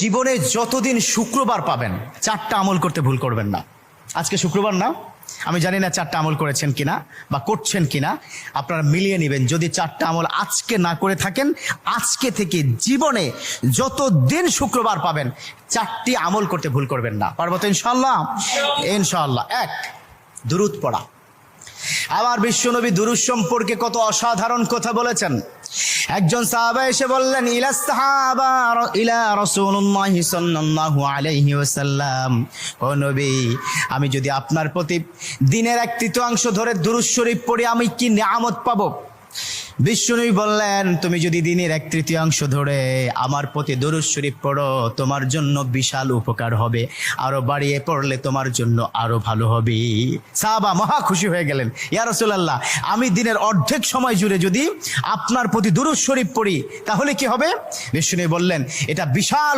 জীবনে যতদিন শুক্রবার পাবেন চারটা আমল করতে ভুল করবেন না। আজকে শুক্রবার না, আমি জানি না চারটা আমল করেছেন কিনা বা করছেন কিনা, আপনারা মিলিয়ে নেবেন। যদি চারটা আমল আজকে না করে থাকেন, আজকে থেকে জীবনে যতদিন শুক্রবার পাবেন চারটি আমল করতে ভুল করবেন না। পারবো তো ইনশাআল্লাহ? ইনশাআল্লাহ। এক, দুরূদ পড়া। আমার বিশ্বনবী দুরূদ সম্পর্কে কত অসাধারণ কথা বলেছেন। একজন সাহাবা এসে বললেন, ইলা রাসূলুল্লাহ সাল্লাল্লাহু আলাইহি ওয়াসাল্লাম, ও নবী, আমি যদি আপনার প্রতি দিনের 1/3 ধরে দুরূদ শরীফ পড়ি আমি কি নিয়ামত পাবো? বিশ্বনবী বললেন, তুমি যদি দিনের 1/3 ধরে আমার প্রতি দুরূদ শরীফ পড়ো তোমার জন্য বিশাল উপকার হবে, আরো বাড়িয়ে পড়লে তোমার জন্য আরো ভালো হবে। সাহাবা মহা খুশি হয়ে গেলেন, ইয়া রাসূলুল্লাহ, আমি দিনের অর্ধেক সময় জুড়ে যদি আপনার প্রতি দুরূদ শরীফ পড়ি তাহলে কি হবে? বিশ্বনবী বললেন, এটা বিশাল